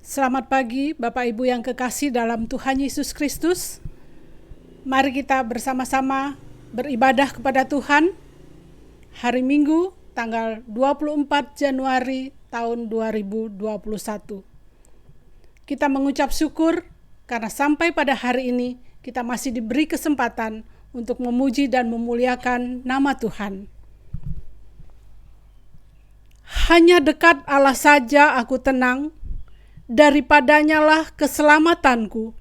Selamat pagi Bapak Ibu yang kekasih dalam Tuhan Yesus Kristus. Mari kita bersama-sama beribadah kepada Tuhan. Hari Minggu tanggal 24 Januari tahun 2021. Kita mengucap syukur karena sampai pada hari ini kita masih diberi kesempatan untuk memuji dan memuliakan nama Tuhan. Hanya dekat Allah saja aku tenang, daripadanya lah keselamatanku.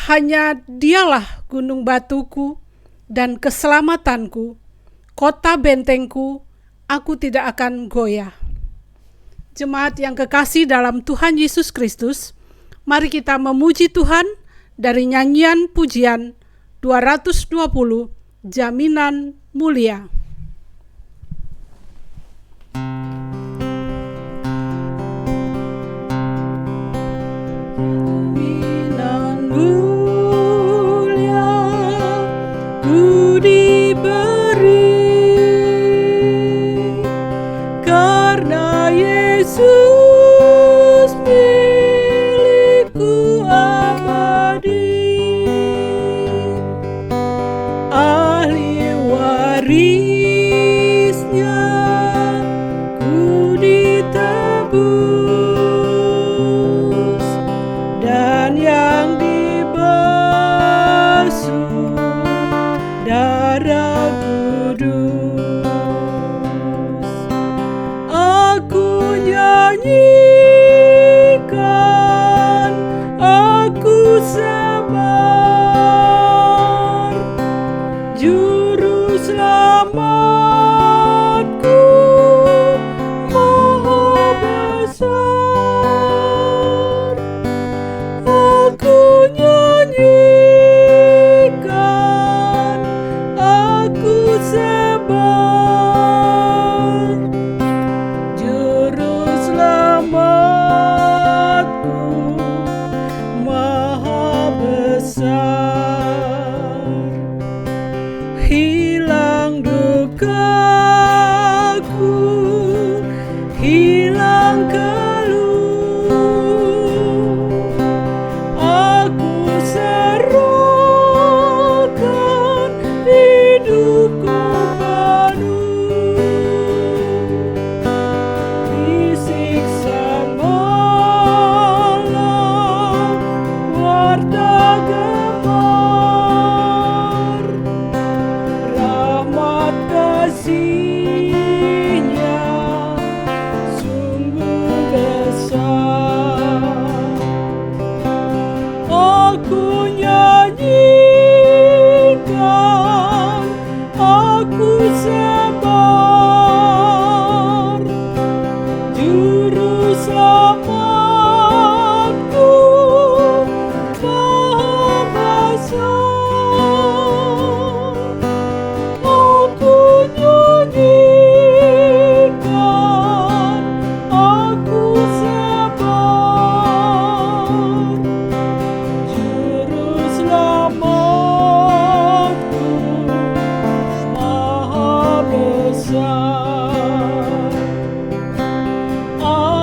Hanya dialah gunung batuku dan keselamatanku, kota bentengku, aku tidak akan goyah. Jemaat yang kekasih dalam Tuhan Yesus Kristus, mari kita memuji Tuhan dari nyanyian pujian 220, Jaminan Mulia.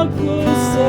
Aku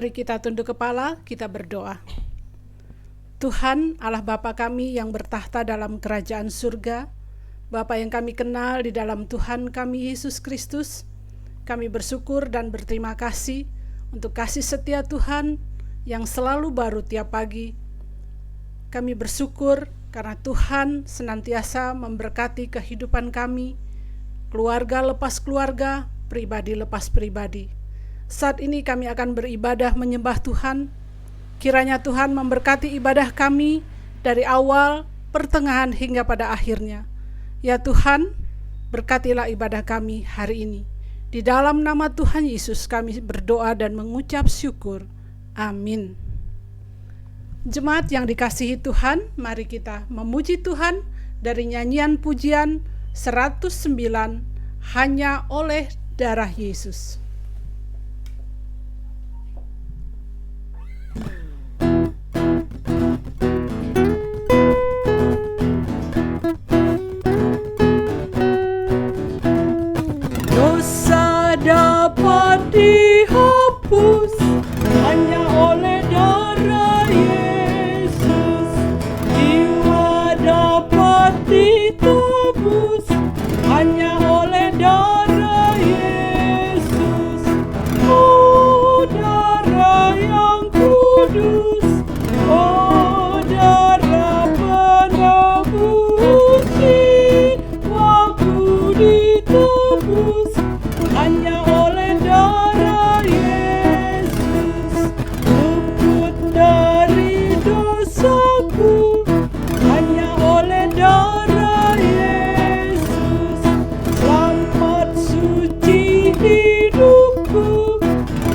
Mari kita tunduk kepala, kita berdoa. Tuhan Allah Bapa kami yang bertahta dalam kerajaan surga, Bapa yang kami kenal di dalam Tuhan kami Yesus Kristus, kami bersyukur dan berterima kasih untuk kasih setia Tuhan yang selalu baru tiap pagi. Kami bersyukur karena Tuhan senantiasa memberkati kehidupan kami, keluarga lepas keluarga, pribadi lepas pribadi. Saat ini kami akan beribadah menyembah Tuhan. Kiranya Tuhan memberkati ibadah kami dari awal, pertengahan hingga pada akhirnya. Ya Tuhan, berkatilah ibadah kami hari ini. Di dalam nama Tuhan Yesus kami berdoa dan mengucap syukur. Amin. Jemaat yang dikasihi Tuhan, mari kita memuji Tuhan dari nyanyian pujian 109, Hanya oleh darah Yesus. Dosa dapat dihapus hanya oleh darah Yesus. Jiwa dapat ditebus hanya oleh darah Yesus. Oh darah yang kudus, oh darah penebus, jiwaku ditebus hanya oleh darah Yesus. Luput dari dosaku hanya oleh darah Yesus. Selamat suci hidupku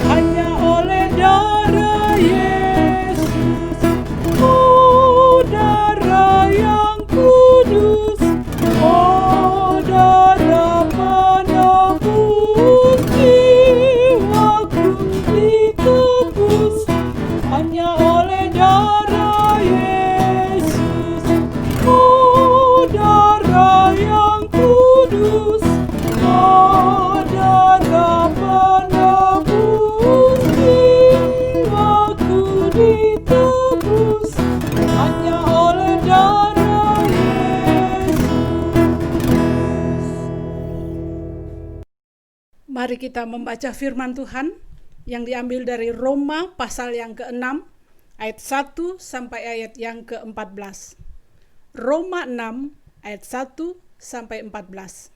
hanya oleh darah Yesus. Oh darah yang kudus, oh darah penebus, jiwaku ditebus hanya oleh darah Yesus. Oh darah yang kudus, oh darah penebus, jiwaku ditebus hanya oleh darah Yesus. Mari kita membaca firman Tuhan yang diambil dari Roma pasal yang ke-6 ayat 1 sampai ayat yang ke-14. Roma 6 ayat 1 sampai 14.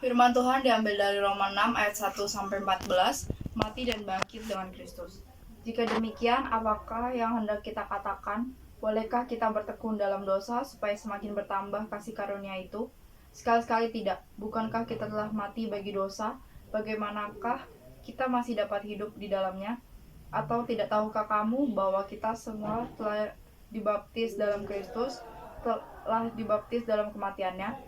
Firman Tuhan diambil dari Roma 6 ayat 1 sampai 14, mati dan bangkit dengan Kristus. Jika demikian, apakah yang hendak kita katakan? Bolehkah kita bertekun dalam dosa supaya semakin bertambah kasih karunia itu? Sekali-sekali tidak. Bukankah kita telah mati bagi dosa? Bagaimanakah kita masih dapat hidup di dalamnya? Atau tidak tahukah kamu bahwa kita semua telah dibaptis dalam Kristus, telah dibaptis dalam kematiannya?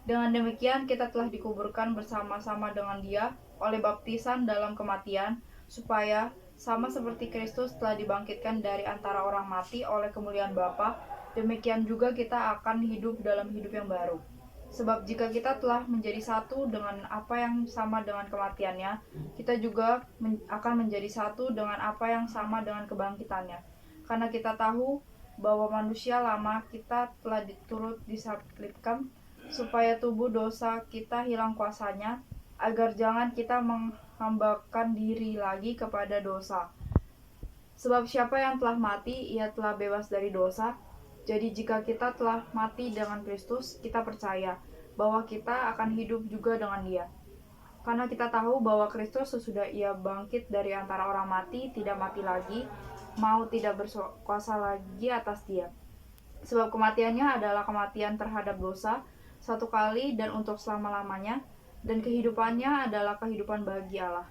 Dengan demikian kita telah dikuburkan bersama-sama dengan Dia oleh baptisan dalam kematian, supaya sama seperti Kristus telah dibangkitkan dari antara orang mati oleh kemuliaan Bapa, demikian juga kita akan hidup dalam hidup yang baru. Sebab jika kita telah menjadi satu dengan apa yang sama dengan kematiannya, kita juga akan menjadi satu dengan apa yang sama dengan kebangkitannya. Karena kita tahu bahwa manusia lama kita telah turut disalibkan, supaya tubuh dosa kita hilang kuasanya, agar jangan kita menghambakan diri lagi kepada dosa. Sebab siapa yang telah mati, ia telah bebas dari dosa. Jadi jika kita telah mati dengan Kristus, kita percaya bahwa kita akan hidup juga dengan Dia. Karena kita tahu bahwa Kristus sesudah Ia bangkit dari antara orang mati, tidak mati lagi, maut tidak berkuasa lagi atas Dia. Sebab kematiannya adalah kematian terhadap dosa, satu kali dan untuk selama-lamanya, dan kehidupannya adalah kehidupan bagi Allah.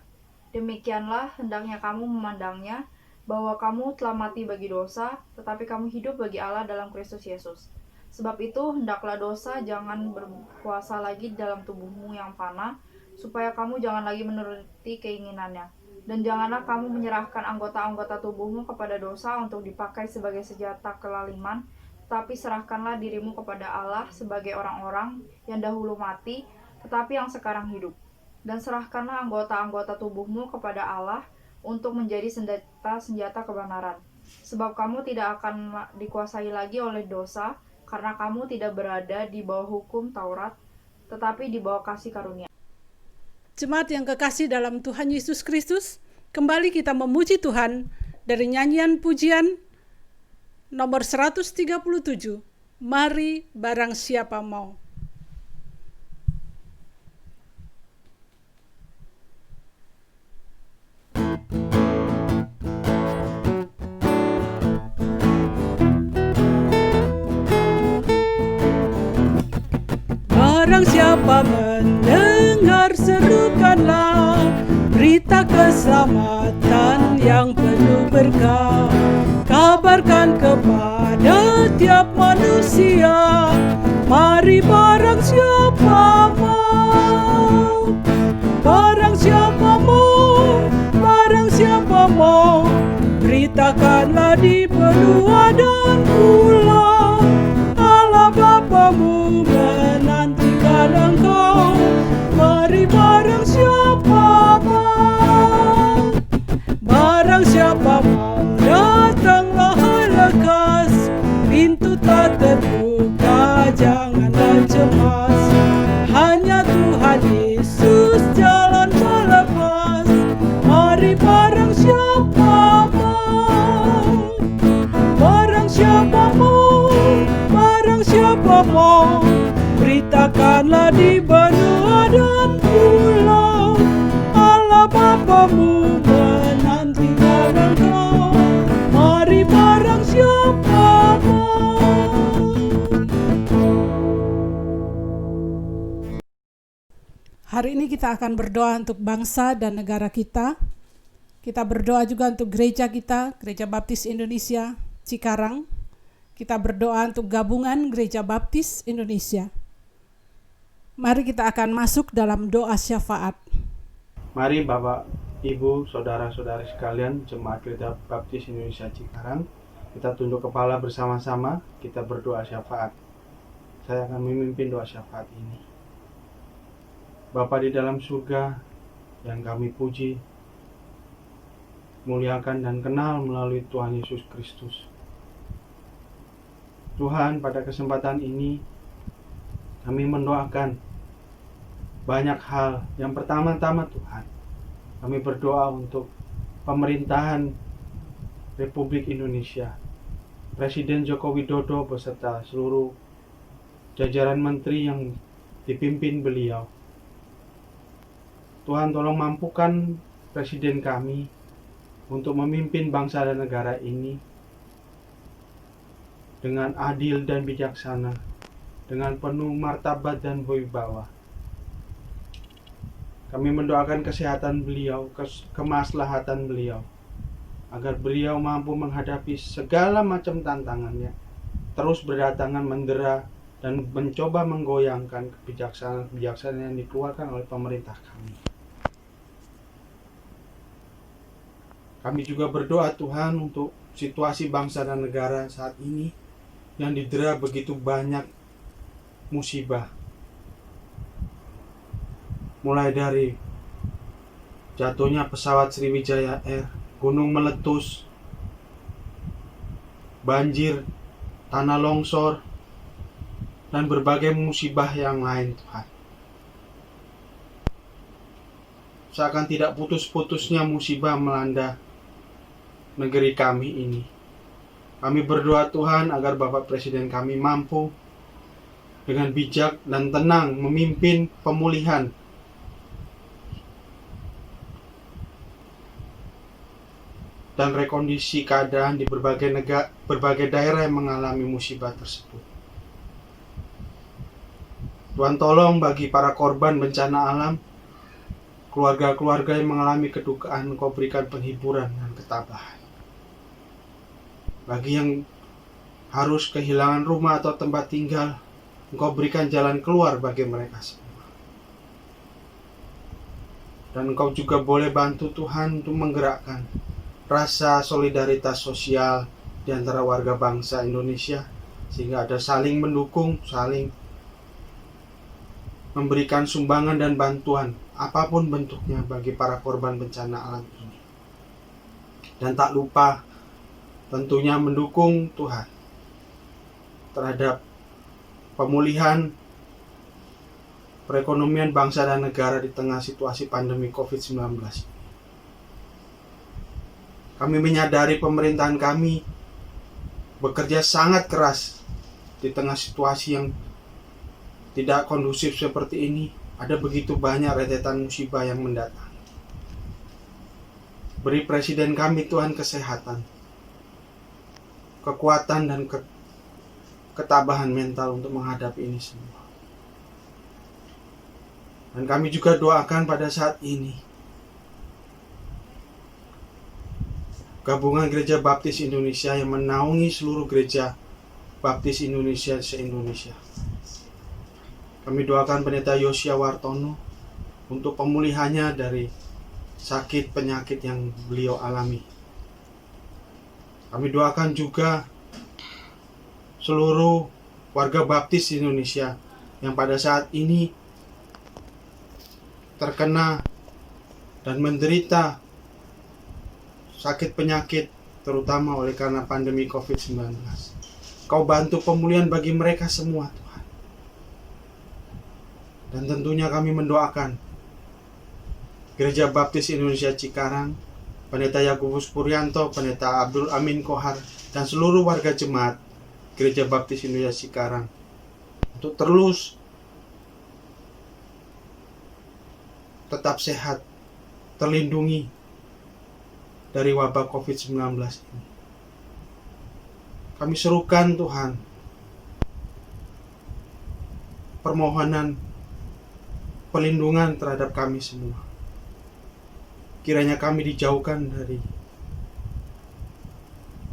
Demikianlah hendaknya kamu memandangnya, bahwa kamu telah mati bagi dosa, tetapi kamu hidup bagi Allah dalam Kristus Yesus. Sebab itu, hendaklah dosa jangan berkuasa lagi dalam tubuhmu yang fana, supaya kamu jangan lagi menuruti keinginannya. Dan janganlah kamu menyerahkan anggota-anggota tubuhmu kepada dosa untuk dipakai sebagai senjata kelaliman, tetapi serahkanlah dirimu kepada Allah sebagai orang-orang yang dahulu mati, tetapi yang sekarang hidup. Dan serahkanlah anggota-anggota tubuhmu kepada Allah untuk menjadi senjata kebenaran. Sebab kamu tidak akan dikuasai lagi oleh dosa, karena kamu tidak berada di bawah hukum Taurat, tetapi di bawah kasih karunia. Jemaat yang kekasih dalam Tuhan Yesus Kristus, kembali kita memuji Tuhan dari nyanyian pujian nomor 137. Mari barang siapa mau. Barang siapa mendengar, serukanlah berita keselamatan yang penuh berkah. Kabarkan kepada tiap manusia, mari barang siapa mau. Barang siapa mau, barang siapa mau, beritakanlah di benua dan pulau. Allah Bapamu menantikan engkau, mari barang siapa mau. Barang siapa mau, datanglah lekas, pintu tak terbuka, janganlah cemas. Hanya Tuhan Yesus jalan melepas, mari barang siapa mau. Barang siapa mau, barang siapa mau, beritakanlah di benua dan pulau. Allah Bapamu menantikan engkau, mari barang siapa mau. Hari ini kita akan berdoa untuk bangsa dan negara kita. Kita berdoa juga untuk gereja kita, Gereja Baptis Indonesia Cikarang. Kita berdoa untuk gabungan Gereja Baptis Indonesia. Mari kita akan masuk dalam doa syafaat. Mari Bapak, Ibu, Saudara-saudari sekalian, Jemaat Gereja Baptis Indonesia Cikarang, kita tunduk kepala bersama-sama, kita berdoa syafaat. Saya akan memimpin doa syafaat ini. Bapa di dalam surga yang kami puji, muliakan dan kenal melalui Tuhan Yesus Kristus. Tuhan, pada kesempatan ini kami mendoakan banyak hal. Yang pertama-tama Tuhan, kami berdoa untuk pemerintahan Republik Indonesia, Presiden Joko Widodo beserta seluruh jajaran menteri yang dipimpin beliau. Tuhan, tolong mampukan Presiden kami untuk memimpin bangsa dan negara ini dengan adil dan bijaksana, dengan penuh martabat dan wibawa. Kami mendoakan kesehatan beliau, kemaslahatan beliau, agar beliau mampu menghadapi segala macam tantangannya, terus berdatangan mendera dan mencoba menggoyangkan kebijaksanaan yang dikeluarkan oleh pemerintah kami. Kami juga berdoa Tuhan untuk situasi bangsa dan negara saat ini yang didera begitu banyak musibah. Mulai dari jatuhnya pesawat Sriwijaya Air, gunung meletus, banjir, tanah longsor, dan berbagai musibah yang lain Tuhan. Seakan tidak putus-putusnya musibah melanda negeri kami ini. Kami berdoa Tuhan agar Bapak Presiden kami mampu dengan bijak dan tenang memimpin pemulihan dan rekondisi keadaan di berbagai daerah yang mengalami musibah tersebut. Tuhan, tolong bagi para korban bencana alam, keluarga-keluarga yang mengalami kedukaan, Engkau berikan penghiburan dan ketabahan. Bagi yang harus kehilangan rumah atau tempat tinggal, Engkau berikan jalan keluar bagi mereka semua. Dan Engkau juga boleh bantu Tuhan untuk menggerakkan rasa solidaritas sosial di antara warga bangsa Indonesia, sehingga ada saling mendukung, saling memberikan sumbangan dan bantuan apapun bentuknya bagi para korban bencana alam ini. Dan tak lupa tentunya mendukung Tuhan terhadap pemulihan perekonomian bangsa dan negara di tengah situasi pandemi COVID-19. Kami menyadari pemerintahan kami bekerja sangat keras di tengah situasi yang tidak kondusif seperti ini. Ada begitu banyak rentetan musibah yang mendatang. Beri presiden kami Tuhan kesehatan, kekuatan dan ketabahan mental untuk menghadapi ini semua. Dan kami juga doakan pada saat ini Gabungan Gereja Baptis Indonesia yang menaungi seluruh gereja Baptis Indonesia se-Indonesia. Kami doakan Pendeta Yosia Wartono untuk pemulihannya dari sakit penyakit yang beliau alami. Kami doakan juga seluruh warga Baptis Indonesia yang pada saat ini terkena dan menderita sakit penyakit terutama oleh karena pandemi COVID-19. Kau bantu pemulihan bagi mereka semua, Tuhan. Dan tentunya kami mendoakan Gereja Baptis Indonesia Cikarang, Pendeta Yakubus Puryanto, Pendeta Abdul Amin Kohar, dan seluruh warga jemaat Gereja Baptis Indonesia Cikarang untuk terus tetap sehat, terlindungi dari wabah COVID-19 ini. Kami serukan Tuhan permohonan perlindungan terhadap kami semua. Kiranya kami dijauhkan dari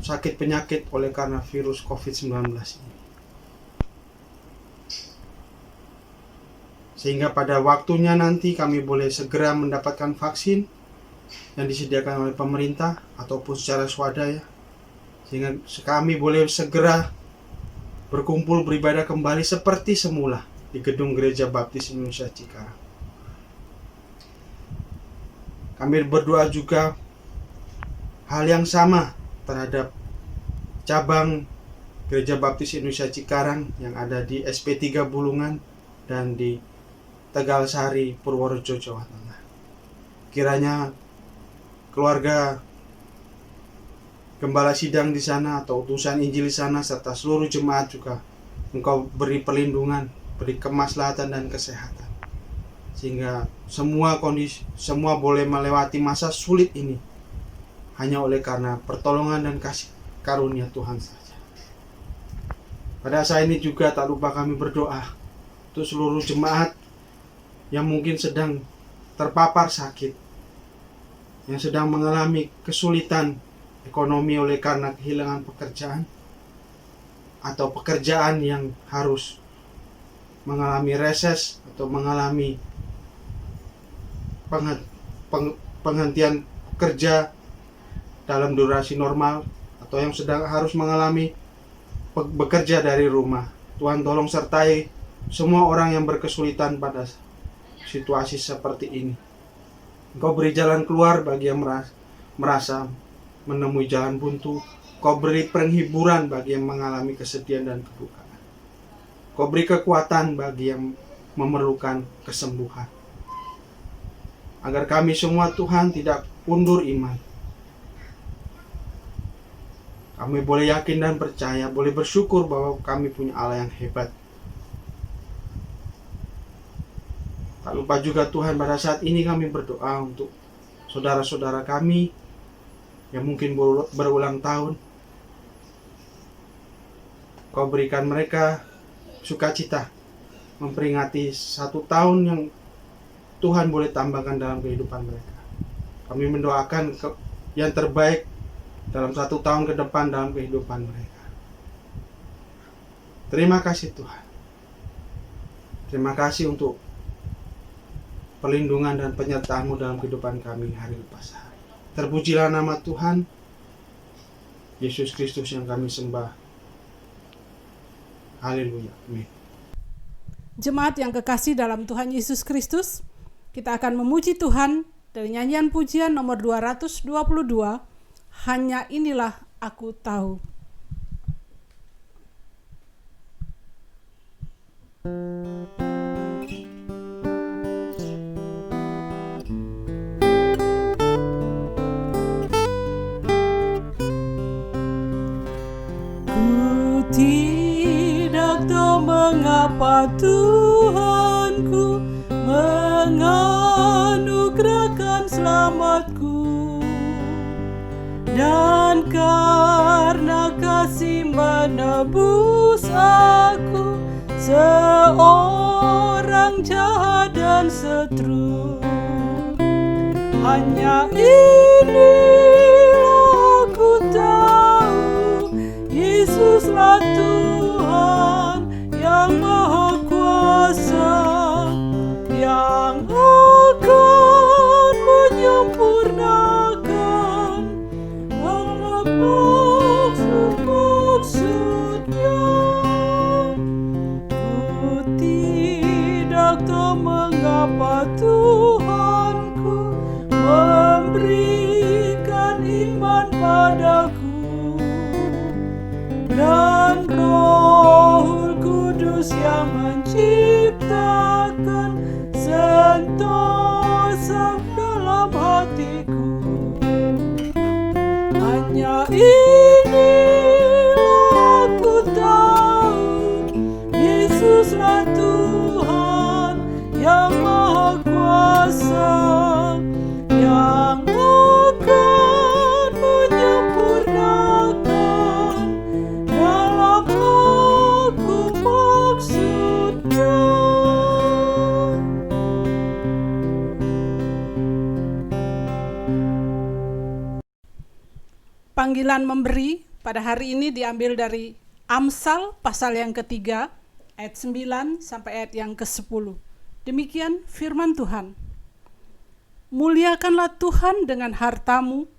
sakit penyakit oleh karena virus COVID-19 ini. Sehingga pada waktunya nanti kami boleh segera mendapatkan vaksin yang disediakan oleh pemerintah ataupun secara swadaya, sehingga kami boleh segera berkumpul beribadah kembali seperti semula di gedung Gereja Baptis Indonesia Cikarang. Kami berdoa juga hal yang sama terhadap cabang Gereja Baptis Indonesia Cikarang yang ada di SP3 Bulungan dan di Tegal Sari, Purworejo, Jawa Tengah. Kiranya keluarga gembala sidang di sana atau utusan Injil di sana serta seluruh jemaat juga Engkau beri perlindungan, beri kemaslahatan dan kesehatan, sehingga semua boleh melewati masa sulit ini hanya oleh karena pertolongan dan kasih karunia Tuhan saja. Pada saat ini juga tak lupa kami berdoa untuk seluruh jemaat yang mungkin sedang terpapar sakit, yang sedang mengalami kesulitan ekonomi oleh karena kehilangan pekerjaan, atau pekerjaan yang harus mengalami reses atau mengalami penghentian kerja dalam durasi normal, atau yang sedang harus mengalami bekerja dari rumah. Tuhan tolong sertai semua orang yang berkesulitan pada situasi seperti ini. Engkau beri jalan keluar bagi yang merasa menemui jalan buntu. Kau beri penghiburan bagi yang mengalami kesedihan dan kedukaan. Kau beri kekuatan bagi yang memerlukan kesembuhan. Agar kami semua Tuhan tidak undur iman. Kami boleh yakin dan percaya, boleh bersyukur bahwa kami punya Allah yang hebat. Tak lupa juga Tuhan, pada saat ini kami berdoa untuk saudara-saudara kami yang mungkin berulang tahun. Kau berikan mereka sukacita memperingati 1 tahun yang Tuhan boleh tambahkan dalam kehidupan mereka. Kami mendoakan yang terbaik dalam 1 tahun ke depan dalam kehidupan mereka. Terima kasih Tuhan. Terima kasih untuk perlindungan dan penyertaan-Mu dalam kehidupan kami hari lepas hari. Terpujilah nama Tuhan Yesus Kristus yang kami sembah. Haleluya. Amin. Jemaat yang kekasih dalam Tuhan Yesus Kristus, kita akan memuji Tuhan dari nyanyian pujian nomor 222, hanya inilah aku tahu. Ku tidak tahu mengapa Tuhanku menganugerahkan selamatku, dan karena kasih menebus aku, seorang jahat dan setru. Hanya inilah aku tahu, Yesuslah Tuhan yang Maha Kuasa, yang akan menyempurnakan segala maksud-maksudnya. Ku tidak tahu mengapa Tuhanku memberikan iman padaku, dan Roh Kudus yang menciptakan sentosa dalam hatiku. Hanya inilah aku tahu, Yesuslah Tuhan yang Maha Kuasa, yang akan menyempurnakan dalam aku maksudnya. Panggilan memberi pada hari ini diambil dari Amsal pasal yang ketiga ayat 9 sampai ayat yang ke-10. Demikian firman Tuhan. Muliakanlah Tuhan dengan hartamu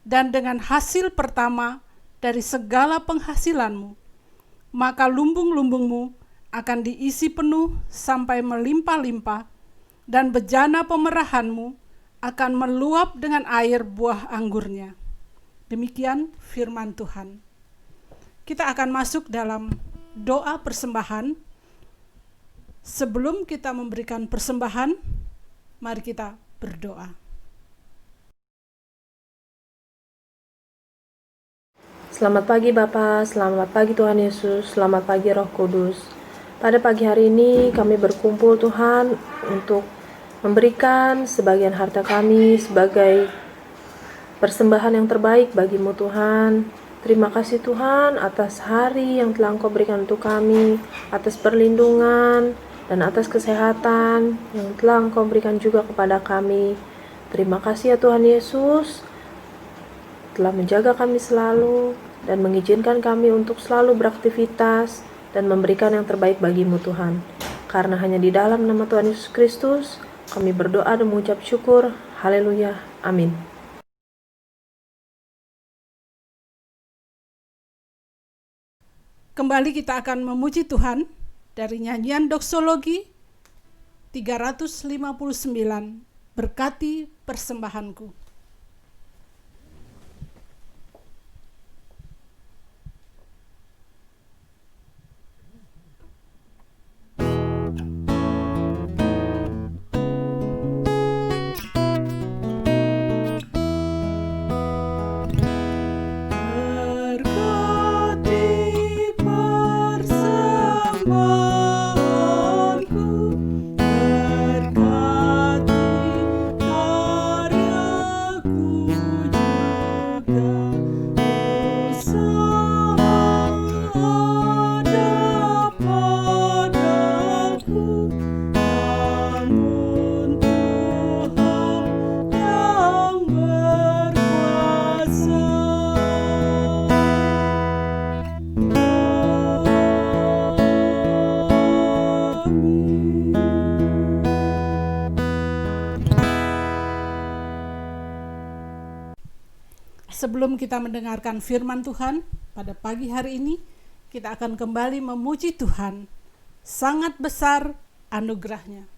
dan dengan hasil pertama dari segala penghasilanmu, maka lumbung-lumbungmu akan diisi penuh sampai melimpah-limpah, dan bejana pemerahanmu akan meluap dengan air buah anggurnya. Demikian firman Tuhan. Kita akan masuk dalam doa persembahan. Sebelum kita memberikan persembahan, mari kita berdoa. Selamat pagi Bapa, selamat pagi Tuhan Yesus, selamat pagi Roh Kudus. Pada pagi hari ini kami berkumpul Tuhan untuk memberikan sebagian harta kami sebagai persembahan yang terbaik bagimu Tuhan. Terima kasih Tuhan atas hari yang telah Engkau berikan untuk kami, atas perlindungan dan atas kesehatan yang telah Engkau berikan juga kepada kami. Terima kasih ya Tuhan Yesus telah menjaga kami selalu dan mengizinkan kami untuk selalu beraktivitas dan memberikan yang terbaik bagimu Tuhan. Karena hanya di dalam nama Tuhan Yesus Kristus kami berdoa dan mengucap syukur. Haleluya. Amin. Kembali kita akan memuji Tuhan dari nyanyian doksologi 359, Berkati Persembahanku. Sebelum kita mendengarkan firman Tuhan pada pagi hari ini, kita akan kembali memuji Tuhan. Sangat besar anugerah-Nya.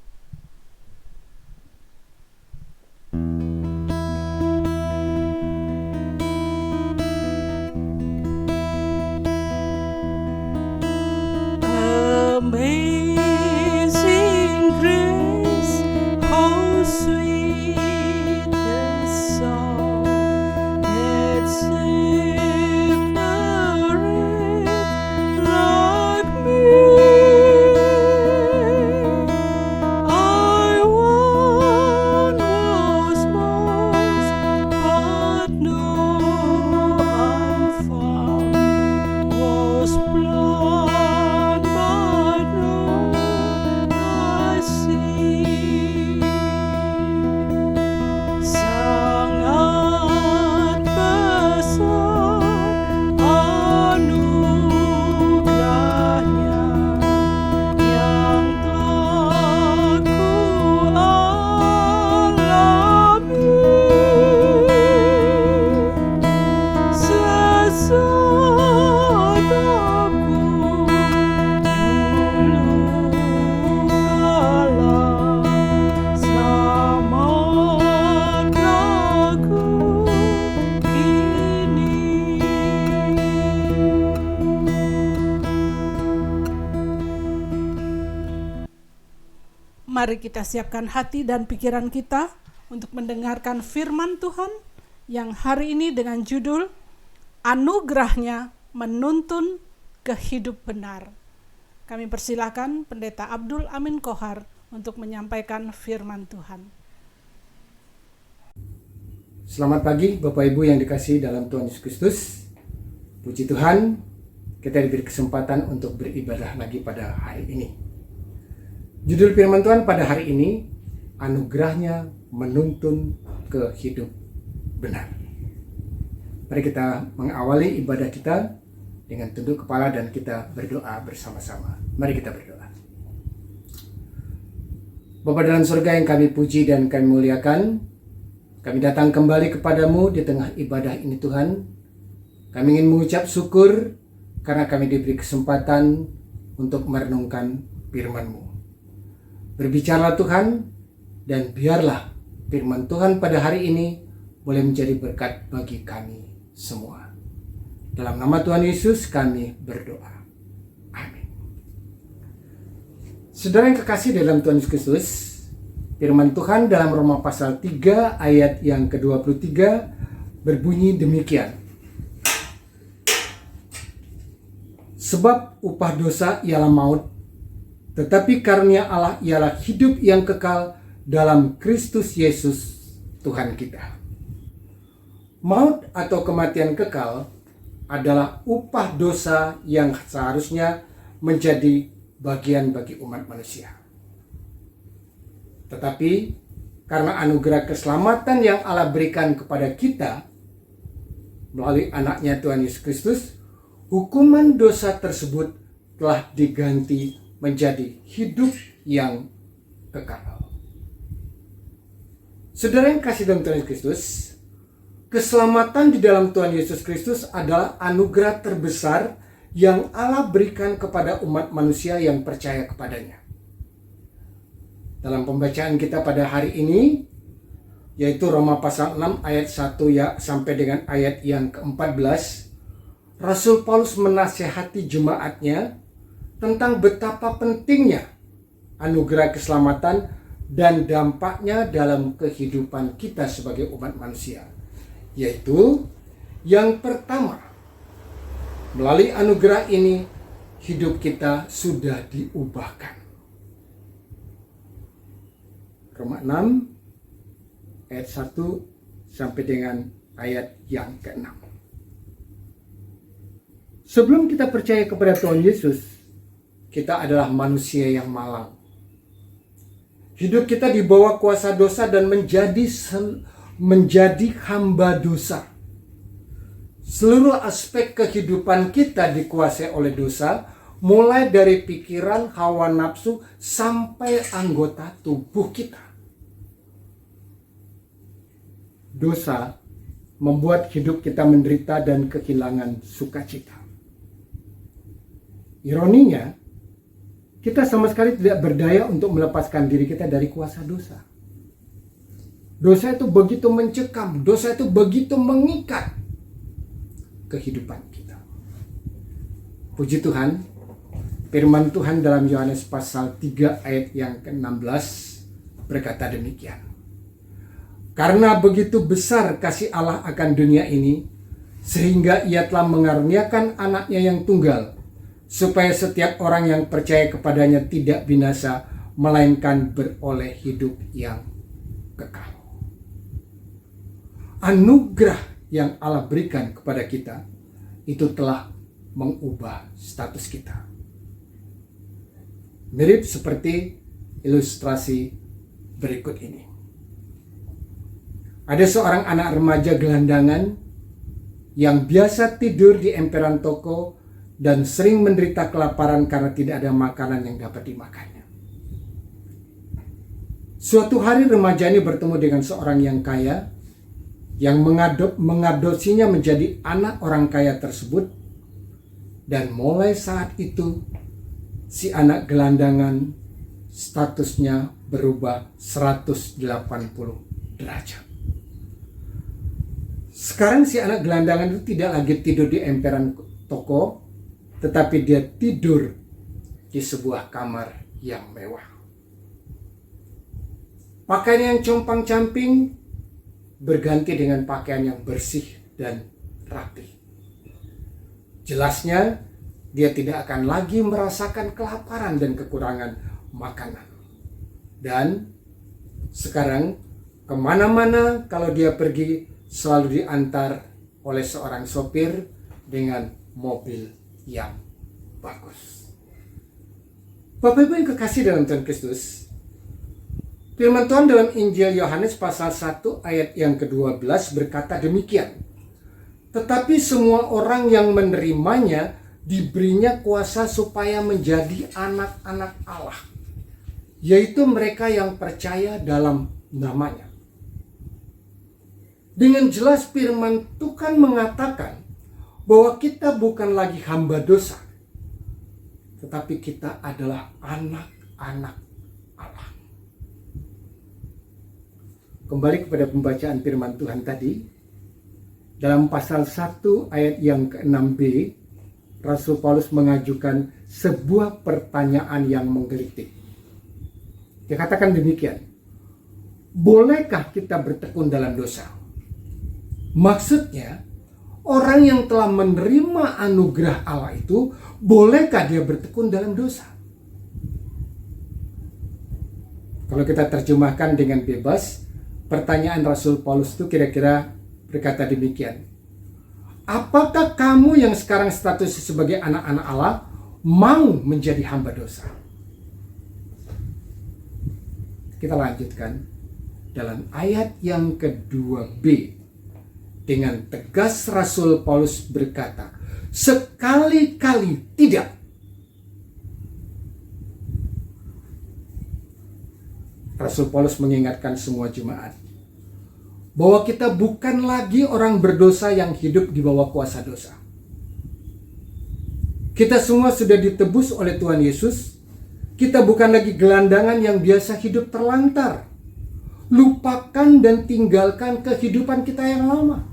mari kita siapkan hati dan pikiran kita untuk mendengarkan firman Tuhan yang hari ini dengan judul Anugerahnya Menuntun ke Hidup Benar. Kami persilakan Pendeta Abdul Amin Kohar untuk menyampaikan firman Tuhan. Selamat pagi Bapak Ibu yang dikasihi dalam Tuhan Yesus Kristus. Puji Tuhan, kita diberi kesempatan untuk beribadah lagi pada hari ini. Judul firman Tuhan pada hari ini, Anugerahnya Menuntun ke Hidup Benar. Mari kita mengawali ibadah kita dengan tunduk kepala dan kita berdoa bersama-sama. Mari kita berdoa. Bapa dalam surga yang kami puji dan kami muliakan, kami datang kembali kepadamu di tengah ibadah ini Tuhan. Kami ingin mengucap syukur karena kami diberi kesempatan untuk merenungkan firman-Mu. Berbicaralah Tuhan, dan biarlah firman Tuhan pada hari ini boleh menjadi berkat bagi kami semua. Dalam nama Tuhan Yesus kami berdoa. Amin. Saudara yang kekasih dalam Tuhan Yesus Kristus, firman Tuhan dalam Roma pasal 3 ayat yang ke-23 berbunyi demikian. Sebab upah dosa ialah maut, tetapi karunia Allah ialah hidup yang kekal dalam Kristus Yesus Tuhan kita. Maut atau kematian kekal adalah upah dosa yang seharusnya menjadi bagian bagi umat manusia. Tetapi karena anugerah keselamatan yang Allah berikan kepada kita melalui anaknya Tuhan Yesus Kristus, hukuman dosa tersebut telah diganti menjadi hidup yang kekal. Saudara yang kasih dalam Tuhan Yesus Kristus, keselamatan di dalam Tuhan Yesus Kristus adalah anugerah terbesar yang Allah berikan kepada umat manusia yang percaya kepadanya. Dalam pembacaan kita pada hari ini, yaitu Roma pasal 6 ayat 1 ya sampai dengan ayat yang ke-14, Rasul Paulus menasihati jemaatnya tentang betapa pentingnya anugerah keselamatan dan dampaknya dalam kehidupan kita sebagai umat manusia. Yaitu yang pertama, melalui anugerah ini hidup kita sudah diubahkan. Roma 6 ayat 1 sampai dengan ayat yang ke-6. Sebelum kita percaya kepada Tuhan Yesus, kita adalah manusia yang malang. Hidup kita di bawah kuasa dosa dan menjadi hamba dosa. Seluruh aspek kehidupan kita dikuasai oleh dosa, mulai dari pikiran, hawa nafsu, sampai anggota tubuh kita. Dosa membuat hidup kita menderita dan kehilangan sukacita. Ironinya, kita sama sekali tidak berdaya untuk melepaskan diri kita dari kuasa dosa. Dosa itu begitu mencekam, dosa itu begitu mengikat kehidupan kita. Puji Tuhan, firman Tuhan dalam Yohanes pasal 3 ayat yang ke-16 berkata demikian. Karena begitu besar kasih Allah akan dunia ini, sehingga Ia telah mengaruniakan anaknya yang tunggal, supaya setiap orang yang percaya kepadanya tidak binasa, melainkan beroleh hidup yang kekal. Anugerah yang Allah berikan kepada kita itu telah mengubah status kita. Mirip seperti ilustrasi berikut ini. Ada seorang anak remaja gelandangan yang biasa tidur di emperan toko dan sering menderita kelaparan karena tidak ada makanan yang dapat dimakannya. Suatu hari remaja ini bertemu dengan seorang yang kaya yang mengadopsinya menjadi anak orang kaya tersebut, dan mulai saat itu si anak gelandangan statusnya berubah 180 derajat. Sekarang si anak gelandangan itu tidak lagi tidur di emperan toko, tetapi dia tidur di sebuah kamar yang mewah. Pakaian yang compang-camping berganti dengan pakaian yang bersih dan rapi. Jelasnya, dia tidak akan lagi merasakan kelaparan dan kekurangan makanan. Dan sekarang kemana-mana kalau dia pergi selalu diantar oleh seorang sopir dengan mobil yang bagus. Bapak Ibu yang kekasih dalam Tuhan Kristus, firman Tuhan dalam Injil Yohanes pasal 1 ayat yang ke-12 berkata demikian. Tetapi semua orang yang menerimanya diberinya kuasa supaya menjadi anak-anak Allah, yaitu mereka yang percaya dalam namanya. Dengan jelas firman Tuhan mengatakan bahwa kita bukan lagi hamba dosa, tetapi kita adalah anak-anak Allah. Kembali kepada pembacaan firman Tuhan tadi, dalam pasal 1 ayat yang ke-6b, Rasul Paulus mengajukan sebuah pertanyaan yang menggelitik. Dia katakan demikian, bolehkah kita bertekun dalam dosa? Maksudnya, orang yang telah menerima anugerah Allah itu, bolehkah dia bertekun dalam dosa? Kalau kita terjemahkan dengan bebas, pertanyaan Rasul Paulus itu kira-kira berkata demikian. Apakah kamu yang sekarang status sebagai anak-anak Allah mau menjadi hamba dosa? Kita lanjutkan dalam ayat yang ke-2b. Dengan tegas Rasul Paulus berkata, sekali-kali tidak. Rasul Paulus mengingatkan semua jemaat bahwa kita bukan lagi orang berdosa yang hidup di bawah kuasa dosa. Kita semua sudah ditebus oleh Tuhan Yesus. Kita bukan lagi gelandangan yang biasa hidup terlantar. Lupakan dan tinggalkan kehidupan kita yang lama.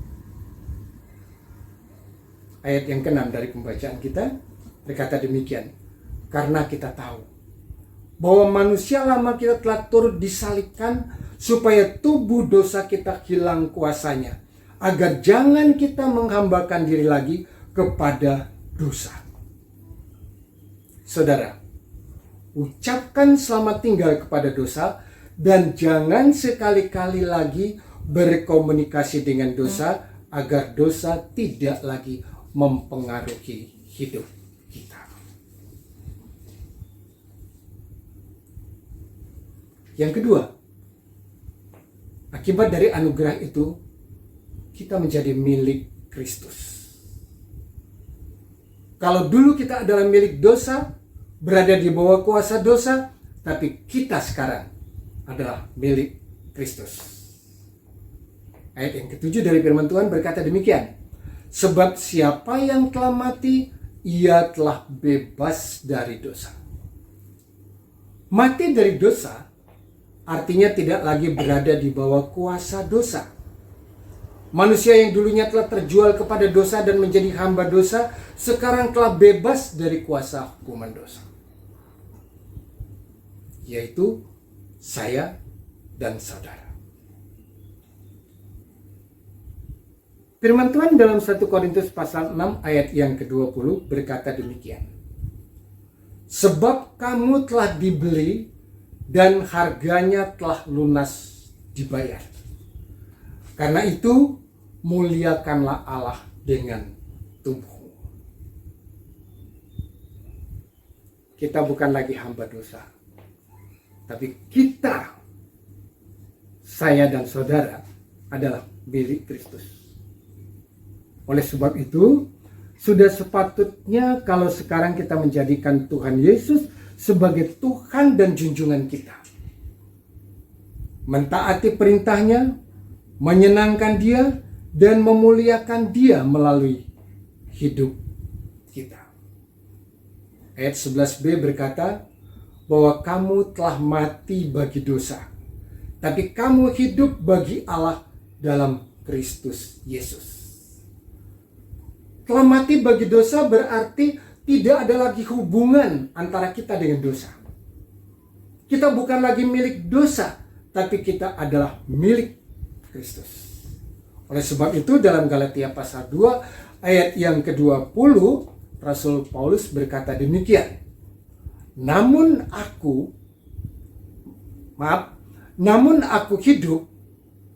Ayat yang ke-6 dari pembacaan kita berkata demikian. Karena kita tahu bahwa manusia lama kita telah turut disalibkan supaya tubuh dosa kita hilang kuasanya, agar jangan kita menghambakan diri lagi kepada dosa. Saudara, ucapkan selamat tinggal kepada dosa dan jangan sekali-kali lagi berkomunikasi dengan dosa agar dosa tidak lagi mempengaruhi hidup kita. Yang kedua, akibat dari anugerah itu, kita menjadi milik Kristus. Kalau dulu kita adalah milik dosa, berada di bawah kuasa dosa, tapi kita sekarang adalah milik Kristus. Ayat yang ke-7 dari firman Tuhan berkata demikian. Sebab siapa yang telah mati, ia telah bebas dari dosa. Mati dari dosa artinya tidak lagi berada di bawah kuasa dosa. Manusia yang dulunya telah terjual kepada dosa dan menjadi hamba dosa, sekarang telah bebas dari kuasa hukuman dosa. Yaitu saya dan saudara. Firman Tuhan dalam 1 Korintus pasal 6 ayat yang ke-20 berkata demikian. Sebab kamu telah dibeli dan harganya telah lunas dibayar. Karena itu, muliakanlah Allah dengan tubuhmu. Kita bukan lagi hamba dosa, tapi kita, saya dan saudara, adalah milik Kristus. Oleh sebab itu, sudah sepatutnya kalau sekarang kita menjadikan Tuhan Yesus sebagai Tuhan dan junjungan kita. Mentaati perintahnya, menyenangkan Dia, dan memuliakan Dia melalui hidup kita. Ayat 11b berkata bahwa kamu telah mati bagi dosa, tapi kamu hidup bagi Allah dalam Kristus Yesus. Telah mati bagi dosa berarti tidak ada lagi hubungan antara kita dengan dosa. Kita bukan lagi milik dosa, tapi kita adalah milik Kristus. Oleh sebab itu dalam Galatia pasal 2 ayat yang ke-20, Rasul Paulus berkata demikian. Namun aku hidup,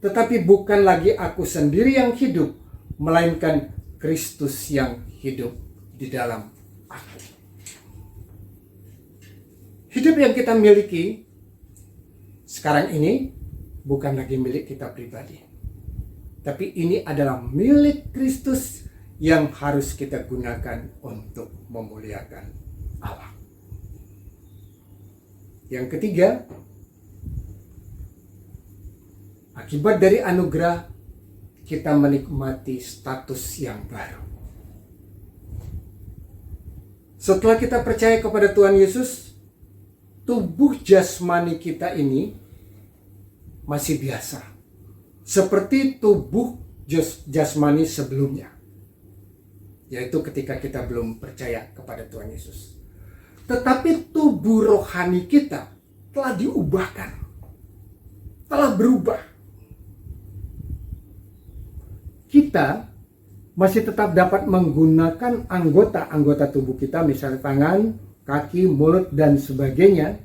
tetapi bukan lagi aku sendiri yang hidup, melainkan Kristus yang hidup di dalam aku. Hidup yang kita miliki sekarang ini bukan lagi milik kita pribadi, tapi ini adalah milik Kristus yang harus kita gunakan untuk memuliakan Allah. Yang ketiga, akibat dari anugerah kita menikmati status yang baru. Setelah kita percaya kepada Tuhan Yesus, tubuh jasmani kita ini masih biasa, seperti tubuh jasmani sebelumnya, yaitu ketika kita belum percaya kepada Tuhan Yesus. Tetapi tubuh rohani kita telah diubahkan, telah berubah. Kita masih tetap dapat menggunakan anggota-anggota tubuh kita, misalnya tangan, kaki, mulut, dan sebagainya,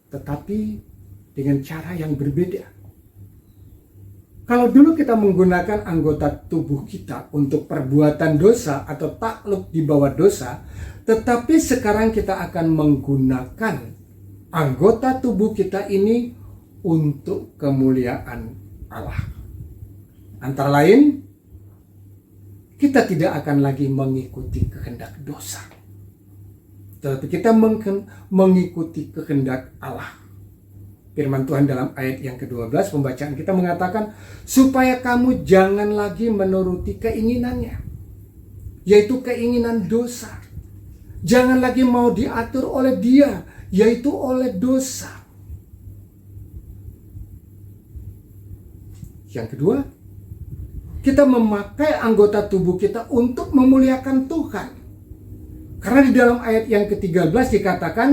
tetapi dengan cara yang berbeda. Kalau dulu kita menggunakan anggota tubuh kita untuk perbuatan dosa atau takluk di bawah dosa, tetapi sekarang kita akan menggunakan anggota tubuh kita ini untuk kemuliaan Allah. Antara lain, kita tidak akan lagi mengikuti kehendak dosa, tetapi kita mengikuti kehendak Allah. Firman Tuhan dalam ayat yang ke-12 pembacaan kita mengatakan, supaya kamu jangan lagi menuruti keinginannya, yaitu keinginan dosa. Jangan lagi mau diatur oleh dia, yaitu oleh dosa. Yang kedua, kita memakai anggota tubuh kita untuk memuliakan Tuhan. Karena di dalam ayat yang ke-13 dikatakan,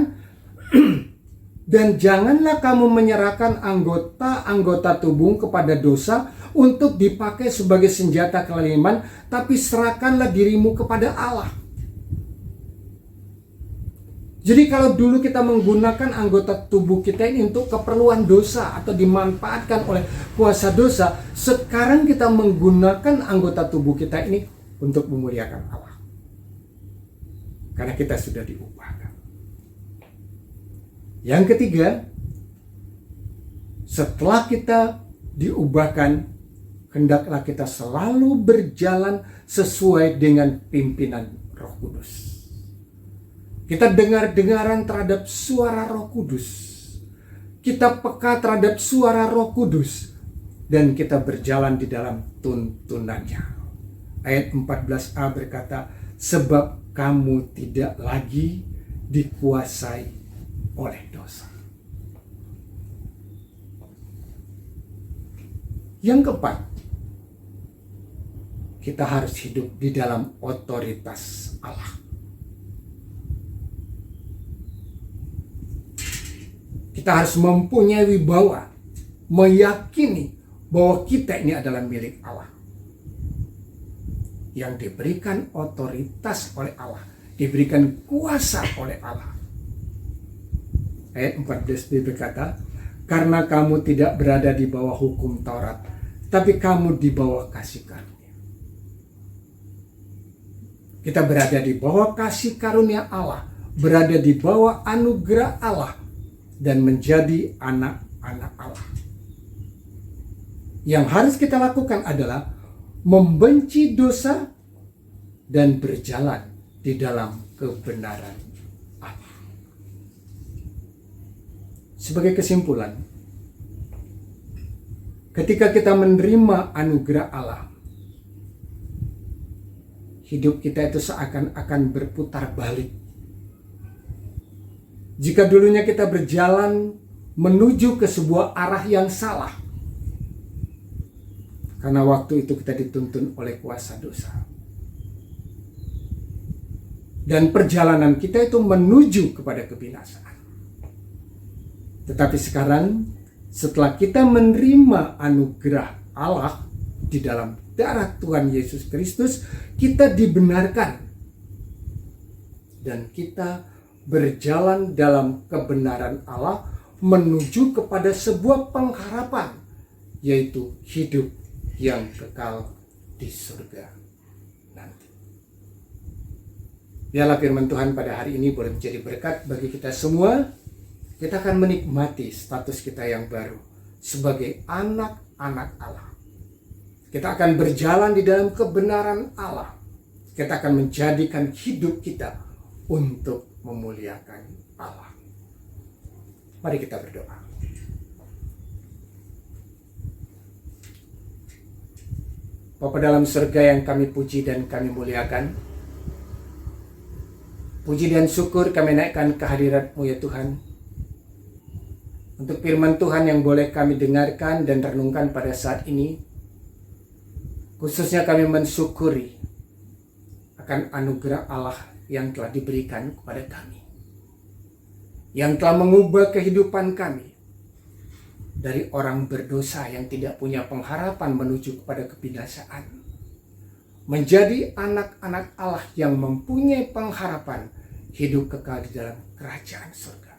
dan janganlah kamu menyerahkan anggota-anggota tubuh kepada dosa untuk dipakai sebagai senjata kelaliman, tapi serahkanlah dirimu kepada Allah. Jadi kalau dulu kita menggunakan anggota tubuh kita ini untuk keperluan dosa atau dimanfaatkan oleh kuasa dosa, sekarang kita menggunakan anggota tubuh kita ini untuk memuliakan Allah. Karena kita sudah diubahkan. Yang ketiga, setelah kita diubahkan, hendaklah kita selalu berjalan sesuai dengan pimpinan Roh Kudus. Kita dengar-dengaran terhadap suara Roh Kudus. Kita peka terhadap suara Roh Kudus. Dan kita berjalan di dalam tuntunannya. Ayat 14a berkata, sebab kamu tidak lagi dikuasai oleh dosa. Yang keempat, kita harus hidup di dalam otoritas Allah. Kita harus mempunyai wibawa, meyakini bahwa kita ini adalah milik Allah, yang diberikan otoritas oleh Allah, diberikan kuasa oleh Allah. Ayat 14b berkata, karena kamu tidak berada di bawah hukum Taurat, tapi kamu di bawah kasih karunia. Kita berada di bawah kasih karunia Allah, berada di bawah anugerah Allah, dan menjadi anak-anak Allah. Yang harus kita lakukan adalah membenci dosa dan berjalan di dalam kebenaran Allah. Sebagai kesimpulan, ketika kita menerima anugerah Allah, hidup kita itu seakan-akan berputar balik. Jika dulunya kita berjalan menuju ke sebuah arah yang salah, karena waktu itu kita dituntun oleh kuasa dosa, dan perjalanan kita itu menuju kepada kebinasaan. Tetapi sekarang, setelah kita menerima anugerah Allah di dalam darah Tuhan Yesus Kristus, kita dibenarkan dan kita berjalan dalam kebenaran Allah menuju kepada sebuah pengharapan, yaitu hidup yang kekal di surga nanti. Biarlah firman Tuhan pada hari ini boleh menjadi berkat bagi kita semua. Kita akan menikmati status kita yang baru sebagai anak-anak Allah. Kita akan berjalan di dalam kebenaran Allah. Kita akan menjadikan hidup kita untuk memuliakan Allah. Mari kita berdoa. Bapa dalam surga yang kami puji dan kami muliakan, puji dan syukur kami naikkan kehadirat-Mu ya Tuhan, untuk firman Tuhan yang boleh kami dengarkan dan renungkan pada saat ini. Khususnya kami mensyukuri akan anugerah Allah yang telah diberikan kepada kami, yang telah mengubah kehidupan kami dari orang berdosa yang tidak punya pengharapan menuju kepada kebinasaan, menjadi anak-anak Allah yang mempunyai pengharapan hidup kekal di dalam kerajaan surga.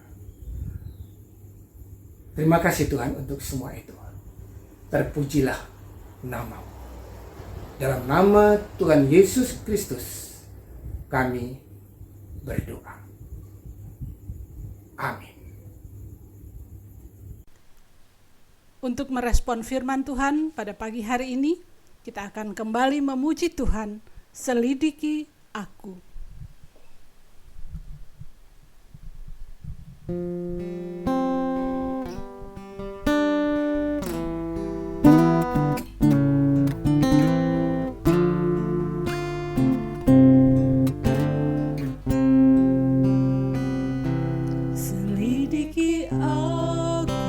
Terima kasih Tuhan untuk semua itu. Terpujilah nama-Mu. Dalam nama Tuhan Yesus Kristus kami berdoa. Amin. Untuk merespon firman Tuhan pada pagi hari ini, kita akan kembali memuji Tuhan, selidiki aku. Selidiki aku,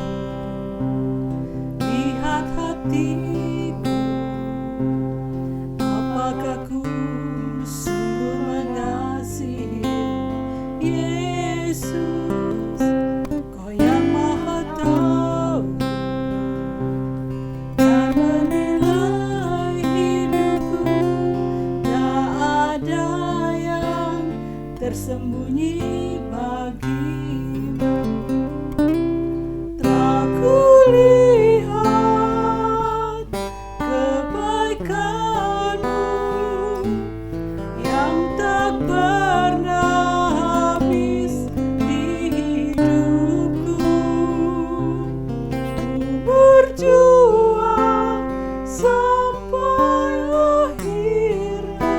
lihat hatiku, apakah ku sungguh mengasihi Yesus, Kau yang maha tahu dan menilai hidupku, tak ada yang tersembunyi bagimu. Telah kulihat kebaikan-Mu yang tak pernah habis di hidupku. Ku berjuang sampai akhirnya,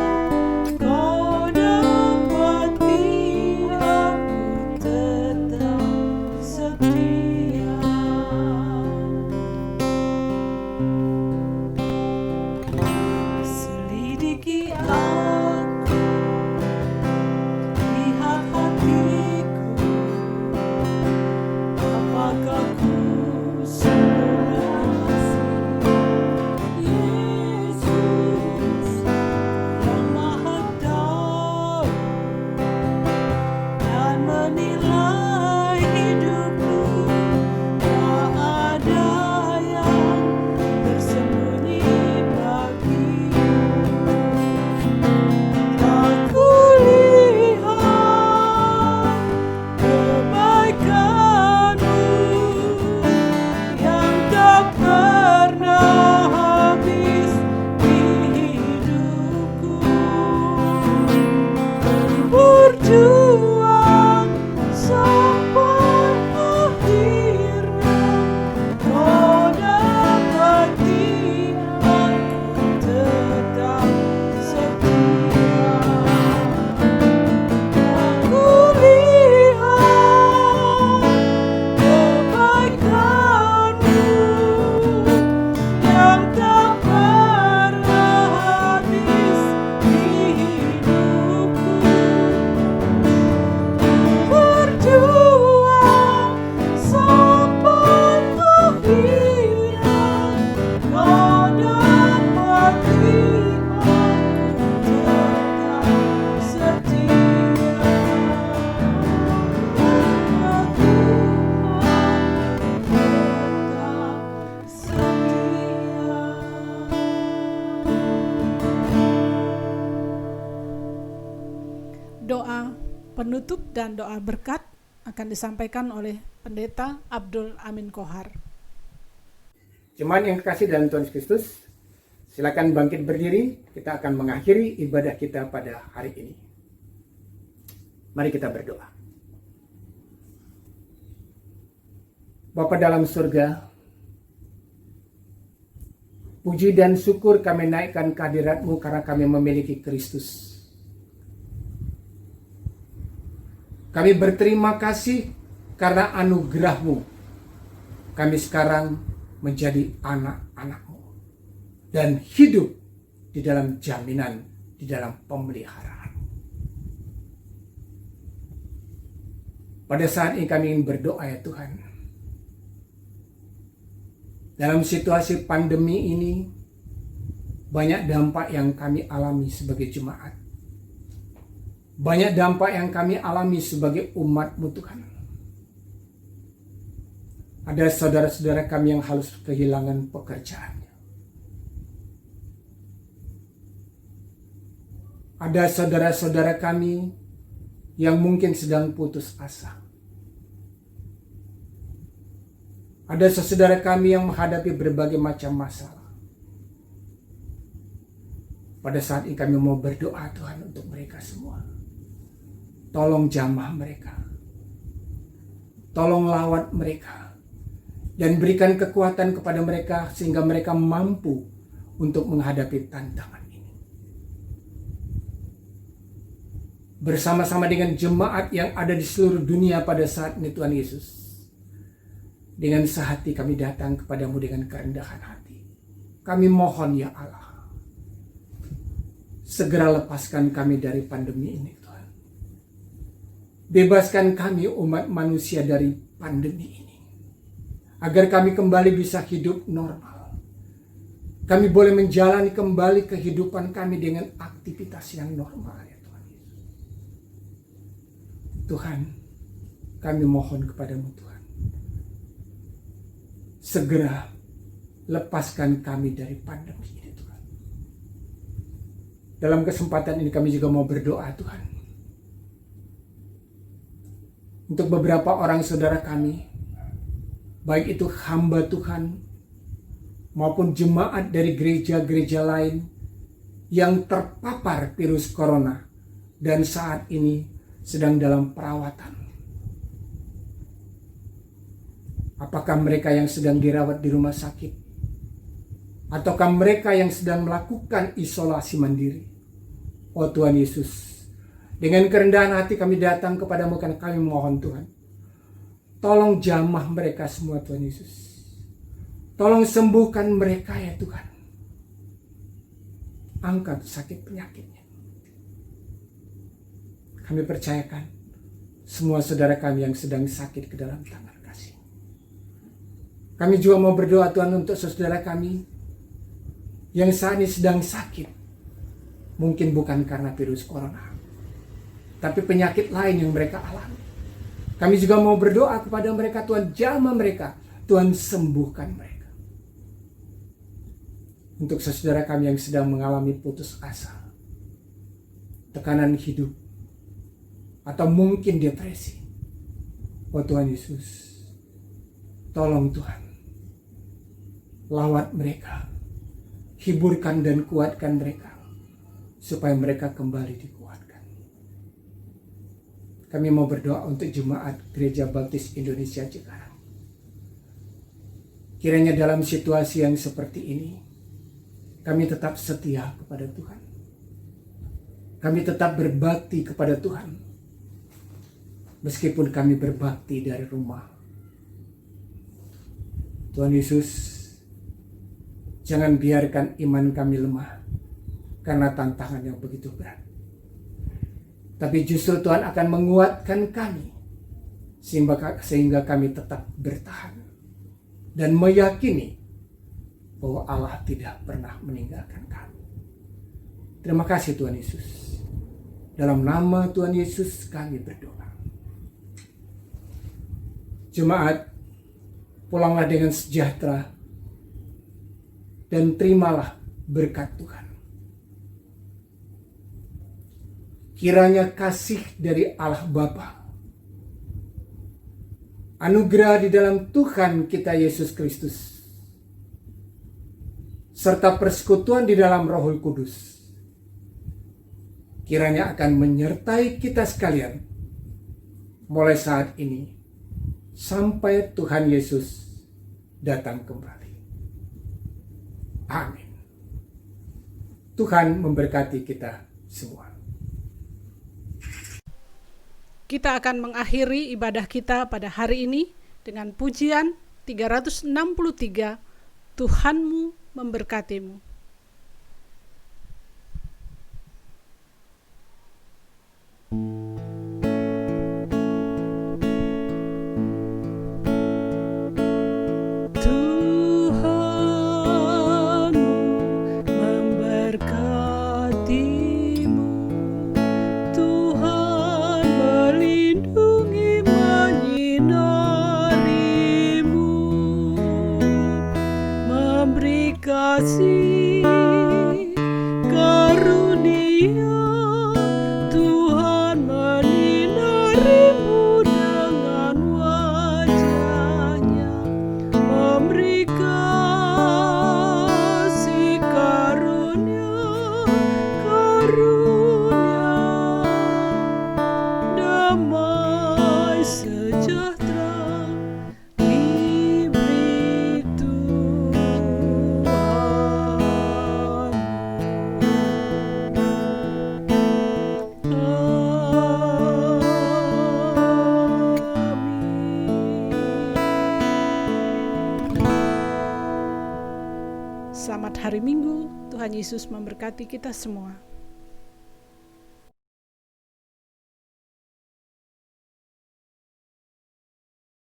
Kau dapati aku doa penutup dan doa berkat akan disampaikan oleh Pendeta Abdul Amin Kohar. Jemaat yang kekasih dalam Tuhan Yesus Kristus, silakan bangkit berdiri. Kita akan mengakhiri ibadah kita pada hari ini. Mari kita berdoa. Bapa dalam surga, puji dan syukur kami naikkan kehadirat-Mu karena kami memiliki Kristus. Kami berterima kasih karena anugerah-Mu. Kami sekarang menjadi anak-anak-Mu dan hidup di dalam jaminan, di dalam pemeliharaan. Pada saat ini kami ingin berdoa ya Tuhan. Dalam situasi pandemi ini, banyak dampak yang kami alami sebagai jemaat. Banyak dampak yang kami alami sebagai umat-Mu Tuhan. Ada saudara-saudara kami yang harus kehilangan pekerjaannya. Ada saudara-saudara kami yang mungkin sedang putus asa. Ada saudara kami yang menghadapi berbagai macam masalah. Pada saat ini kami mau berdoa Tuhan untuk mereka semua. Tolong jamah mereka. Tolong lawat mereka. Dan berikan kekuatan kepada mereka sehingga mereka mampu untuk menghadapi tantangan ini. Bersama-sama dengan jemaat yang ada di seluruh dunia pada saat ini Tuhan Yesus. Dengan sehati kami datang kepadamu dengan kerendahan hati. Kami mohon ya Allah. Segera lepaskan kami dari pandemi ini Tuhan. Bebaskan kami umat manusia dari pandemi ini. Agar kami kembali bisa hidup normal. Kami boleh menjalani kembali kehidupan kami dengan aktivitas yang normal ya Tuhan Yesus. Tuhan, kami mohon kepadamu Tuhan. Segera lepaskan kami dari pandemi ini Tuhan. Dalam kesempatan ini kami juga mau berdoa Tuhan. Untuk beberapa orang saudara kami, baik itu hamba Tuhan maupun jemaat dari gereja-gereja lain yang terpapar virus corona dan saat ini sedang dalam perawatan. Apakah mereka yang sedang dirawat di rumah sakit? Ataukah mereka yang sedang melakukan isolasi mandiri? Oh Tuhan Yesus, dengan kerendahan hati kami datang kepadamu karena kami mohon Tuhan. Tolong jamah mereka semua Tuhan Yesus. Tolong sembuhkan mereka ya Tuhan. Angkat sakit penyakitnya. Kami percayakan semua saudara kami yang sedang sakit ke dalam tangan kasih. Kami juga mau berdoa Tuhan untuk saudara kami yang saat ini sedang sakit. Mungkin bukan karena virus corona, tapi penyakit lain yang mereka alami. Kami juga mau berdoa kepada mereka, Tuhan jamah mereka, Tuhan sembuhkan mereka. Untuk saudara kami yang sedang mengalami putus asa, tekanan hidup, atau mungkin depresi. Oh Tuhan Yesus, tolong Tuhan, lawat mereka, hiburkan dan kuatkan mereka, supaya mereka kembali dikuatkan. Kami mau berdoa untuk jemaat Gereja Baptis Indonesia Cikarang. Kiranya dalam situasi yang seperti ini, kami tetap setia kepada Tuhan. Kami tetap berbakti kepada Tuhan. Meskipun kami berbakti dari rumah. Tuhan Yesus, jangan biarkan iman kami lemah karena tantangan yang begitu berat. Tapi justru Tuhan akan menguatkan kami sehingga kami tetap bertahan dan meyakini bahwa Allah tidak pernah meninggalkan kami. Terima kasih Tuhan Yesus. Dalam nama Tuhan Yesus kami berdoa. Jemaat, pulanglah dengan sejahtera dan terimalah berkat Tuhan. kiranya kasih dari Allah Bapa, anugerah di dalam Tuhan kita Yesus Kristus, serta persekutuan di dalam Roh Kudus, kiranya akan menyertai kita sekalian mulai saat ini sampai Tuhan Yesus datang kembali. Amin. Tuhan memberkati kita semua. Kita akan mengakhiri ibadah kita pada hari ini dengan pujian 363, Tuhanmu memberkatimu. Kasih karunia Tuhan menyinarimu dengan wajah-Nya, memberi kasih karunia damai sejahtera diberi Selamat hari Minggu, Tuhan Yesus memberkati kita semua.